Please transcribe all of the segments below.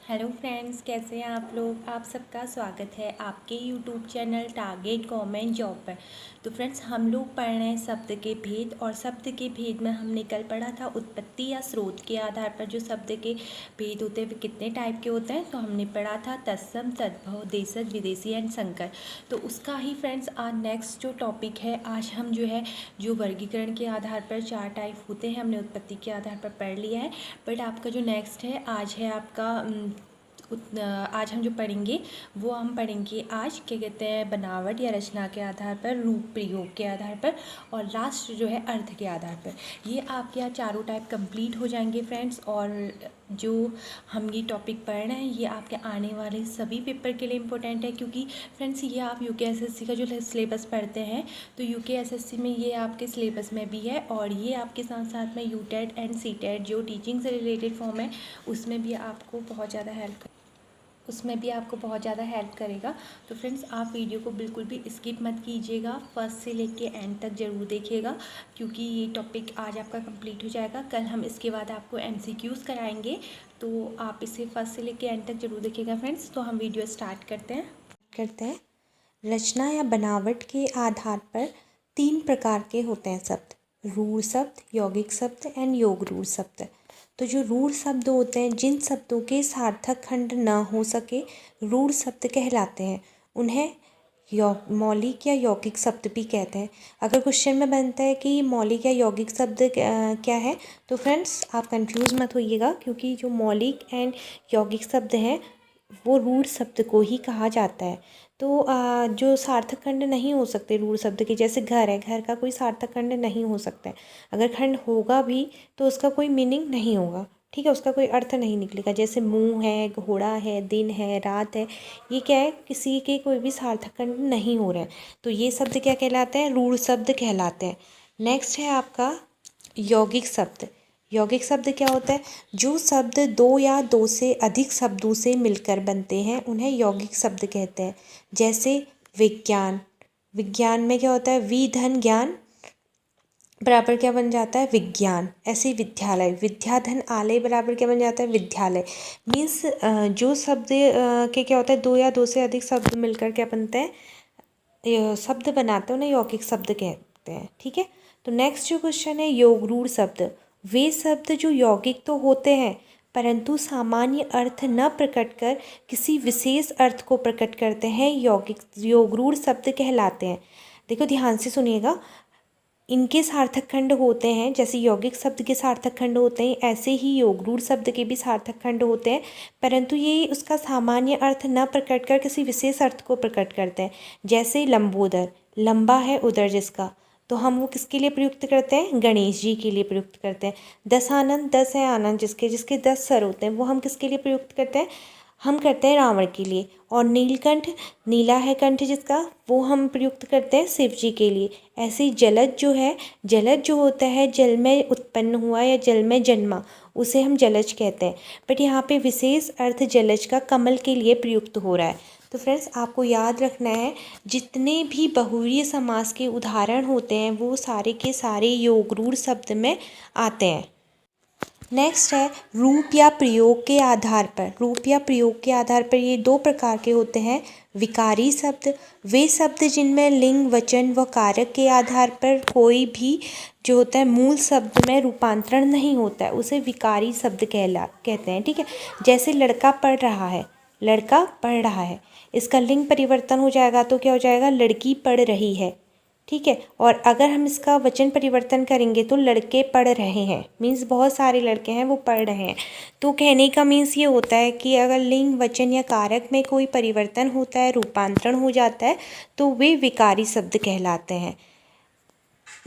Hello friends, कैसे हैं आप लोग। आप सबका स्वागत है आपके YouTube channel target government job पर। तो फ्रेंड्स, हम लोग पढ़ रहे हैं शब्द के भेद, और शब्द के भेद में हमने कल पढ़ा था उत्पत्ति या स्रोत के आधार पर जो शब्द के भेद होते हैं वे कितने टाइप के होते हैं। तो हमने पढ़ा था तत्सम, तद्भव, देशज, विदेशी एंड संकर। तो उसका ही फ्रेंड्स आज नेक्स्ट जो टॉपिक है, आज हम जो वर्गीकरण के आधार पर 4 टाइप होते हैं हमने उत्पत्ति के आधार पर पढ़ लिया है। बट आपका जो नेक्स्ट है आज है आपका आज हम जो पढ़ेंगे वो हम पढ़ेंगे आज क्या कहते हैं बनावट या रचना के आधार पर, रूप प्रयोग के आधार पर, और लास्ट जो है अर्थ के आधार पर। ये आपके यहाँ चारों टाइप कंप्लीट हो जाएंगे फ्रेंड्स। और जो हम ये टॉपिक पढ़ रहे हैं ये आपके आने वाले सभी पेपर के लिए इम्पोर्टेंट है, क्योंकि फ्रेंड्स ये आप यूकेएसएससी का जो सिलेबस पढ़ते हैं तो यूकेएसएससी में ये आपके सिलेबस में भी है, और ये आपके साथ साथ में यूटेट एंड सीटेट जो टीचिंग से रिलेटेड फॉर्म है उसमें भी आपको बहुत ज़्यादा हेल्प करेगा। तो फ्रेंड्स, आप वीडियो को बिल्कुल भी स्किप मत कीजिएगा, फर्स्ट से लेके एंड तक ज़रूर देखिएगा, क्योंकि ये टॉपिक आज आपका कंप्लीट हो जाएगा। कल हम इसके बाद आपको एमसीक्यूज़ कराएंगे, तो आप इसे फर्स्ट से लेके एंड तक ज़रूर देखिएगा फ्रेंड्स। तो हम वीडियो स्टार्ट करते हैं। रचना या बनावट के आधार पर 3 प्रकार के होते हैं शब्द: रूढ़ शब्द, यौगिक शब्द एंड योग रूढ़ शब्द। तो जो रूढ़ शब्द होते हैं, जिन शब्दों के सार्थक खंड न हो सके, रूढ़ शब्द कहलाते हैं। उन्हें मौलिक या यौगिक शब्द भी कहते हैं। अगर क्वेश्चन में बनता है कि मौलिक या यौगिक शब्द क्या है, तो फ्रेंड्स आप कंफ्यूज मत होइएगा, क्योंकि जो मौलिक एंड यौगिक शब्द हैं वो रूढ़ शब्द को ही कहा जाता है। तो जो सार्थक खंड नहीं हो सकते रूढ़ शब्द के, जैसे घर है, घर का कोई सार्थक खंड नहीं हो सकता है। अगर खंड होगा भी तो उसका कोई मीनिंग नहीं होगा, ठीक है, उसका कोई अर्थ नहीं निकलेगा। जैसे मुंह है, घोड़ा है, दिन है, रात है, ये क्या है, किसी के कोई भी सार्थक खंड नहीं हो रहे हैं, तो ये शब्द क्या कहलाते हैं, रूढ़ शब्द कहलाते हैं। नेक्स्ट है आपका यौगिक शब्द। यौगिक शब्द क्या होता है, जो शब्द 2 या 2 से अधिक शब्दों से मिलकर बनते हैं उन्हें यौगिक शब्द कहते हैं। जैसे विज्ञान, विज्ञान में क्या होता है, वि धन ज्ञान बराबर क्या बन जाता है, विज्ञान। ऐसे ही विद्यालय, विद्या धन आलय बराबर क्या बन जाता है, विद्यालय। मीन्स जो शब्द के क्या होता है, 2 या 2 से अधिक शब्द मिलकर क्या बनते हैं, शब्द बनाते हैं, उन्हें यौगिक शब्द कहते हैं, ठीक है। तो नेक्स्ट जो क्वेश्चन है, योग रूढ़ शब्द। वे शब्द जो यौगिक तो होते हैं परंतु सामान्य अर्थ न प्रकट कर किसी विशेष अर्थ को प्रकट करते हैं, यौगिक योग रूढ़ शब्द कहलाते हैं। देखो ध्यान से सुनिएगा, इनके सार्थक खंड होते हैं, जैसे यौगिक शब्द के सार्थक खंड होते हैं ऐसे ही योग रूढ़ शब्द के भी सार्थक खंड होते हैं, परंतु ये उसका सामान्य अर्थ न प्रकट कर किसी विशेष अर्थ को प्रकट करते हैं। जैसे लंबोदर, लंबा है उदर जिसका, तो हम वो किसके लिए प्रयुक्त करते हैं, गणेश जी के लिए प्रयुक्त करते हैं। दशानन, 10 है आनंद जिसके जिसके 10 सर होते हैं, वो हम किसके लिए प्रयुक्त करते हैं, हम करते हैं रावण के लिए। और नीलकंठ, नीला है कंठ जिसका, वो हम प्रयुक्त करते हैं शिव जी के लिए। ऐसे ही जलज जो है, जलज जो होता है जल में उत्पन्न हुआ या जल में जन्मा, उसे हम जलज कहते हैं। बट यहाँ पे विशेष अर्थ जलज का कमल के लिए प्रयुक्त हो रहा है। तो फ्रेंड्स, आपको याद रखना है, जितने भी बहुव्रीहि समास के उदाहरण होते हैं वो सारे के सारे योग रूढ़ शब्द में आते हैं। नेक्स्ट है रूप या प्रयोग के आधार पर। रूप या प्रयोग के आधार पर ये 2 प्रकार के होते हैं। विकारी शब्द, वे शब्द जिनमें लिंग, वचन व कारक के आधार पर कोई भी जो होता है मूल शब्द में रूपांतरण नहीं होता है, उसे विकारी शब्द कहते हैं, ठीक है। जैसे लड़का पढ़ रहा है, लड़का पढ़ रहा है, इसका लिंग परिवर्तन हो जाएगा तो क्या हो जाएगा, लड़की पढ़ रही है, ठीक है। और अगर हम इसका वचन परिवर्तन करेंगे तो लड़के पढ़ रहे हैं, मीन्स बहुत सारे लड़के हैं वो पढ़ रहे हैं। तो कहने का मीन्स ये होता है कि अगर लिंग, वचन या कारक में कोई परिवर्तन होता है, रूपांतरण हो जाता है, तो वे विकारी शब्द कहलाते हैं।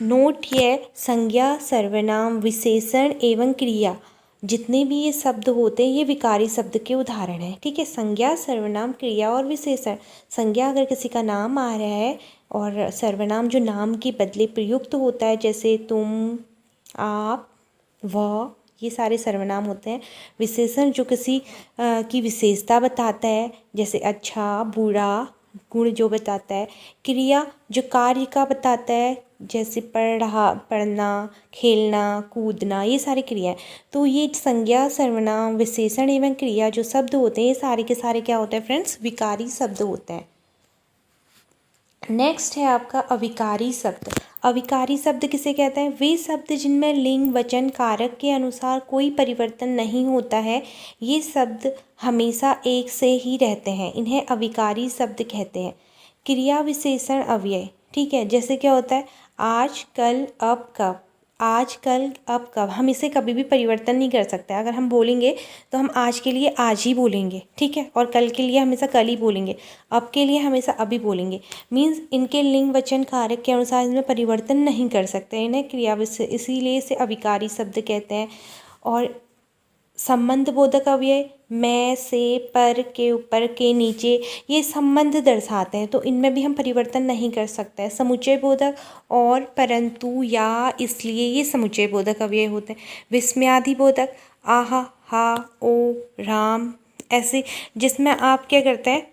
नोट ये संज्ञा, सर्वनाम, विशेषण एवं क्रिया, जितने भी ये शब्द होते हैं ये विकारी शब्द के उदाहरण हैं, ठीक है। संज्ञा, सर्वनाम, क्रिया और विशेषण। संज्ञा अगर किसी का नाम आ रहा है, और सर्वनाम जो नाम के बदले प्रयुक्त होता है, जैसे तुम, आप, वह, ये सारे सर्वनाम होते हैं। विशेषण जो किसी की विशेषता बताता है, जैसे अच्छा, बुरा, गुण जो बताता है। क्रिया जो कार्य का बताता है, जैसे पढ़ना, खेलना, कूदना, ये सारी क्रियाएं। तो ये संज्ञा, सर्वनाम, विशेषण एवं क्रिया जो शब्द होते हैं, ये सारे के सारे क्या होते हैं फ्रेंड्स, विकारी शब्द होते हैं। नेक्स्ट है आपका अविकारी शब्द। अविकारी शब्द किसे कहते हैं? वे शब्द जिनमें लिंग, वचन, कारक के अनुसार कोई परिवर्तन नहीं होता है। ये शब्द हमेशा एक से ही रहते हैं, इन्हें अविकारी शब्द कहते हैं। क्रिया, विशेषण, अव्यय, ठीक है। जैसे क्या होता है, आज, कल, अब, कब। आज, कल, अब, कब, हम इसे कभी भी परिवर्तन नहीं कर सकते। अगर हम बोलेंगे तो हम आज के लिए आज ही बोलेंगे, ठीक है, और कल के लिए हमेशा कल ही बोलेंगे, अब के लिए हमेशा अभी बोलेंगे। मीन्स इनके लिंग, वचन, कारक के अनुसार इनमें परिवर्तन नहीं कर सकते, इन्हें क्रिया विशेषण, इसीलिए इसे अविकारी शब्द कहते हैं। और संबंध बोधक अव्यय, मैं, से, पर, के ऊपर, के नीचे, ये संबंध दर्शाते हैं, तो इनमें भी हम परिवर्तन नहीं कर सकते हैं। समुच्चय बोधक और, परंतु, या, इसलिए, ये समुच्चय बोधक अव्यय होते हैं। विस्मयादि बोधक, आहा, हा, ओ, राम, ऐसे, जिसमें आप क्या करते हैं,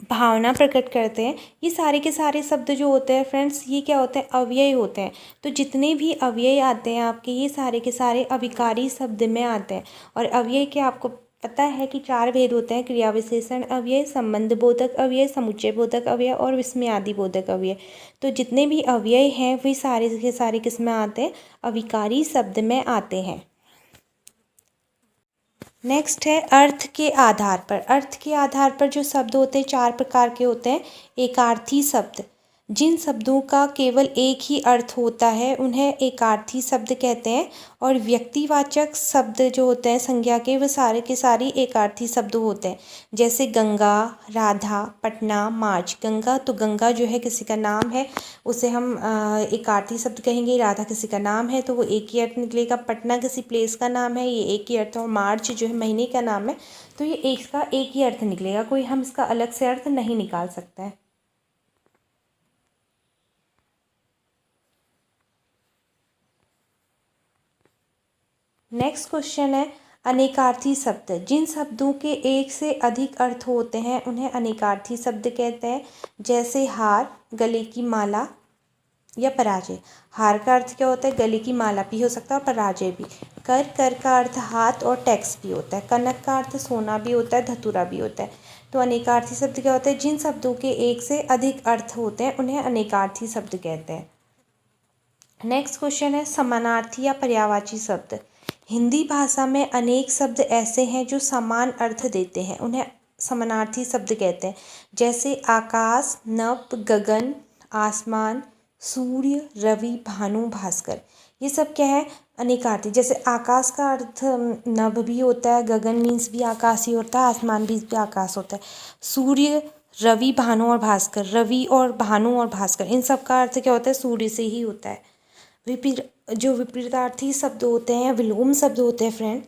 भावना प्रकट करते हैं। ये सारे के सारे शब्द जो होते हैं फ्रेंड्स, ये क्या होते हैं, अव्यय होते हैं। तो जितने भी अव्यय आते हैं आपके, ये सारे के सारे अविकारी शब्द में आते हैं। और अव्यय के आपको पता है कि 4 भेद होते हैं, क्रिया विशेषण अव्यय, संबंध बोधक अव्यय, समुच्चय बोधक अव्यय और विस्मयादि बोधक अव्यय। तो जितने भी अव्यय हैं वे सारे के सारे किस में आते हैं, अविकारी शब्द में आते हैं। नेक्स्ट है अर्थ के आधार पर। अर्थ के आधार पर जो शब्द होते हैं 4 प्रकार के होते हैं। एकार्थी शब्द, जिन शब्दों का केवल एक ही अर्थ होता है उन्हें एकार्थी शब्द कहते हैं। और व्यक्तिवाचक शब्द जो होते हैं संज्ञा के, वे सारे के सारे एकार्थी शब्द होते हैं। जैसे गंगा, राधा, पटना, मार्च। गंगा, तो गंगा जो है किसी का नाम है, उसे हम एकार्थी शब्द कहेंगे। राधा किसी का नाम है तो वो एक ही अर्थ निकलेगा। पटना किसी प्लेस का नाम है, ये एक ही अर्थ है। और मार्च जो है महीने का नाम है, तो ये एक ही अर्थ निकलेगा, कोई हम इसका अलग से अर्थ नहीं निकाल सकते हैं। नेक्स्ट क्वेश्चन है अनेकार्थी शब्द। जिन शब्दों के एक से अधिक अर्थ होते हैं उन्हें अनेकार्थी शब्द कहते हैं। जैसे हार, गले की माला या पराजय। हार का अर्थ क्या होता है, गले की माला भी हो सकता है और पराजय भी। कर का अर्थ हाथ और टैक्स भी होता है। कनक का अर्थ सोना भी होता है, धतूरा भी होता है। तो अनेकार्थी शब्द क्या होते हैं, जिन शब्दों के एक से अधिक अर्थ होते हैं उन्हें अनेकार्थी शब्द कहते हैं। नेक्स्ट क्वेश्चन है समानार्थी या पर्यायवाची शब्द। हिंदी भाषा में अनेक शब्द ऐसे हैं जो समान अर्थ देते हैं, उन्हें समानार्थी शब्द कहते हैं। जैसे आकाश, नभ, गगन, आसमान, सूर्य, रवि, भानु, भास्कर। ये सब क्या है, अनेकार्थी। जैसे आकाश का अर्थ नभ भी होता है, गगन मीन्स भी आकाश ही होता है, आसमान भी आकाश होता है। सूर्य, रवि, भानु और भास्कर, रवि और भानु और भास्कर, इन सब का अर्थ क्या होता है, सूर्य से ही होता है। जो विपरीतार्थी शब्द होते हैं, विलोम शब्द होते हैं फ्रेंड,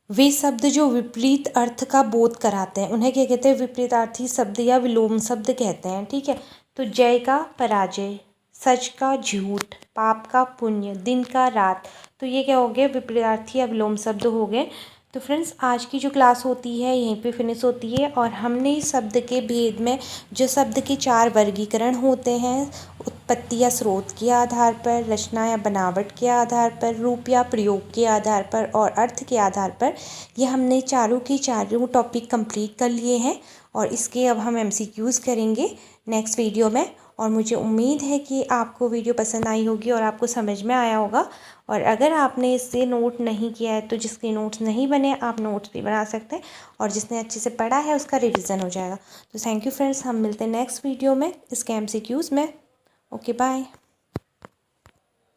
वे शब्द जो विपरीत अर्थ का बोध कराते हैं उन्हें क्या कहते हैं, विपरीतार्थी शब्द या विलोम शब्द कहते हैं, ठीक है। तो जय का पराजय, सच का झूठ, पाप का पुण्य, दिन का रात, तो ये क्या हो गए, विपरीतार्थी या विलोम शब्द हो गए। तो फ्रेंड्स आज की जो क्लास होती है यहीं पे फिनिश होती है। और हमने शब्द के भेद में जो शब्द के 4 वर्गीकरण होते हैं, उत्पत्ति या स्रोत के आधार पर, रचना या बनावट के आधार पर, रूप या प्रयोग के आधार पर और अर्थ के आधार पर, ये हमने चारों के चारों टॉपिक कंप्लीट कर लिए हैं। और इसके अब हम MCQs करेंगे नेक्स्ट वीडियो में। और मुझे उम्मीद है कि आपको वीडियो पसंद आई होगी और आपको समझ में आया होगा। और अगर आपने इससे नोट नहीं किया है तो जिसके नोट्स नहीं बने आप नोट्स भी बना सकते हैं, और जिसने अच्छे से पढ़ा है उसका रिवीजन हो जाएगा। तो थैंक यू फ्रेंड्स, हम मिलते हैं नेक्स्ट वीडियो में इसके MCQs में। Okay bye.